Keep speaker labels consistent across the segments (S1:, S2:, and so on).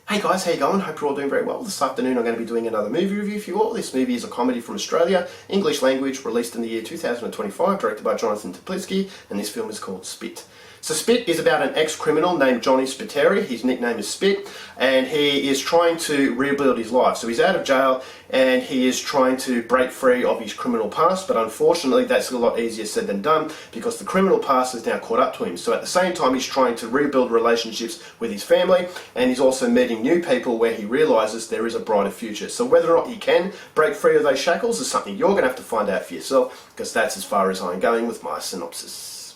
S1: Hey guys, how you going? Hope you're all doing very well. This afternoon I'm going to be doing another movie review for you all. This movie is a comedy from Australia, English language, released in the year 2025, directed by Jonathan Toplitzky, and this film is called Spit. So Spit is about an ex-criminal named Johnny Spiteri. His nickname is Spit, and he is trying to rebuild his life. So he's out of jail and he is trying to break free of his criminal past, but unfortunately that's a lot easier said than done because the criminal past has now caught up to him. So at the same time he's trying to rebuild relationships with his family, and he's also meeting new people where he realises there is a brighter future. So whether or not he can break free of those shackles is something you're going to have to find out for yourself, because that's as far as I'm going with my synopsis.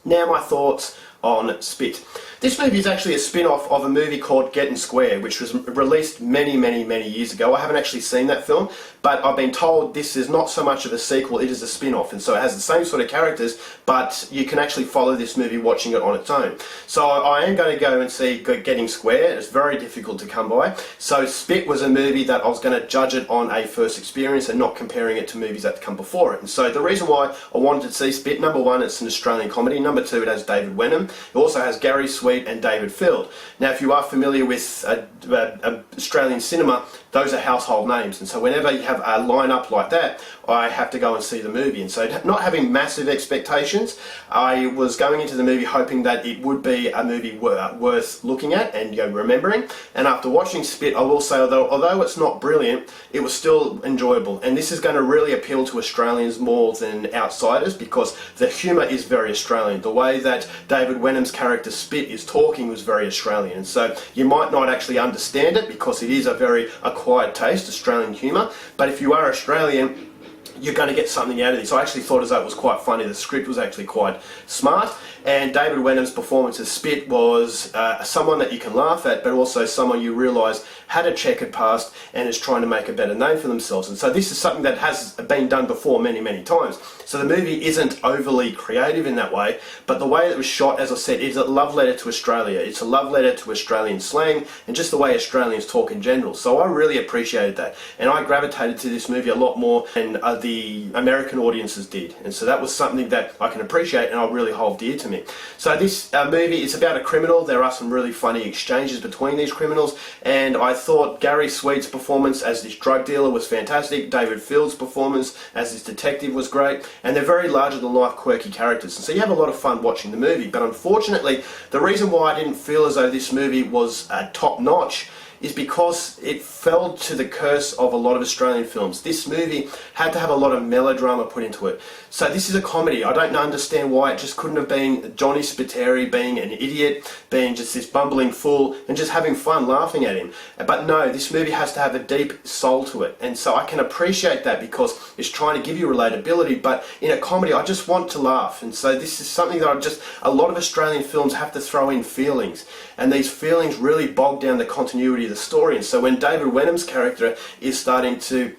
S1: Now my thoughts on Spit. This movie is actually a spin-off of a movie called Getting Square, which was released many years ago. I haven't actually seen that film, but I've been told this is not so much of a sequel, it is a spin-off, and so it has the same sort of characters, but you can actually follow this movie watching it on its own. So I am going to go and see Getting Square. It's very difficult to come by. So Spit was a movie that I was going to judge it on a first experience and not comparing it to movies that come before it. And so the reason why I wanted to see Spit, number one, it's an Australian comedy. Number two, it has David Wenham. It also has Gary Sweet and David Field. Now, if you are familiar with Australian cinema, those are household names, and so whenever you have a lineup like that, I have to go and see the movie. And so, not having massive expectations, I was going into the movie hoping that it would be a movie worth looking at and remembering. And after watching Spit, I will say, although it's not brilliant, it was still enjoyable. And this is going to really appeal to Australians more than outsiders, because the humour is very Australian. The way that David Wenham's character Spit is talking was very Australian, and so you might not actually understand it because it is a very acquired taste, Australian humour, but if you are Australian, you're going to get something out of this. I actually thought as though it was quite funny. The script was actually quite smart, and David Wenham's performance as Spit was someone that you can laugh at, but also someone you realise had a checkered past and is trying to make a better name for themselves. And so this is something that has been done before many times. So the movie isn't overly creative in that way, but the way it was shot, as I said, is a love letter to Australia. It's a love letter to Australian slang and just the way Australians talk in general. So I really appreciated that, and I gravitated to this movie a lot more than the American audiences did, and so that was something that I can appreciate and I really hold dear to me. So this movie is about a criminal. There are some really funny exchanges between these criminals, and I thought Gary Sweet's performance as this drug dealer was fantastic. David Field's performance as this detective was great, and they're very larger-than-life, quirky characters, and so you have a lot of fun watching the movie. But unfortunately, the reason why I didn't feel as though this movie was top-notch is because it fell to the curse of a lot of Australian films. This movie had to have a lot of melodrama put into it. So this is a comedy. I don't understand why it just couldn't have been Johnny Spiteri being an idiot, being just this bumbling fool, and just having fun laughing at him. But no, this movie has to have a deep soul to it. And so I can appreciate that because it's trying to give you relatability, but in a comedy, I just want to laugh. And so this is something that a lot of Australian films have to throw in feelings. And these feelings really bog down the continuity of the story. And so when David Wenham's character is starting to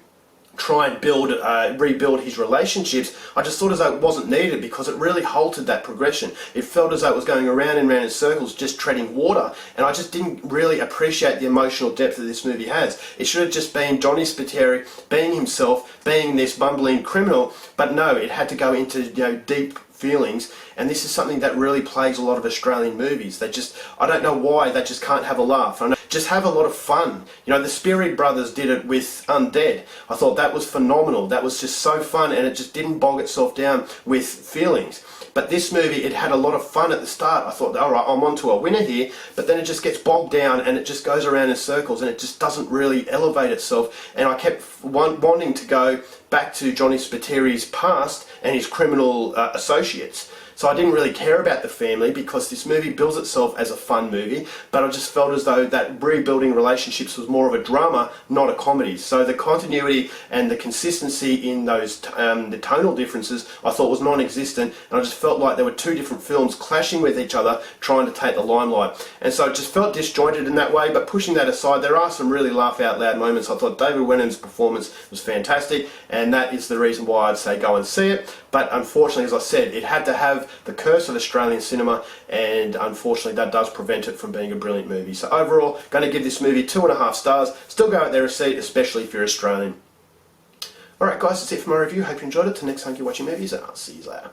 S1: try and rebuild his relationships, I just thought as though it wasn't needed because it really halted that progression. It felt as though it was going around and round in circles, just treading water, and I just didn't really appreciate the emotional depth that this movie has. It should have just been Johnny Spiteri being himself, being this bumbling criminal, but no, it had to go into deep feelings, and this is something that really plagues a lot of Australian movies. I don't know why, they just can't have a laugh. Just have a lot of fun. The Spiteri brothers did it with Undead. I thought that was phenomenal. That was just so fun, and it just didn't bog itself down with feelings. But this movie, it had a lot of fun at the start. I thought, all right, I'm onto a winner here, but then it just gets bogged down and it just goes around in circles and it just doesn't really elevate itself. And I kept wanting to go back to Johnny Spiteri's past and his criminal associates. So I didn't really care about the family because this movie bills itself as a fun movie, but I just felt as though that rebuilding relationships was more of a drama, not a comedy. So the continuity and the consistency in those the tonal differences I thought was non-existent, and I just felt like there were two different films clashing with each other trying to take the limelight. And so it just felt disjointed in that way, but pushing that aside, there are some really laugh out loud moments. I thought David Wenham's performance was fantastic, and that is the reason why I'd say go and see it. But unfortunately, as I said, it had to have the curse of Australian cinema, and unfortunately that does prevent it from being a brilliant movie. So overall, going to give this movie 2.5 stars. Still go out there and see it, especially if you're Australian. Alright guys, that's it for my review. Hope you enjoyed it. Till next time you're watching movies, and I'll see you later.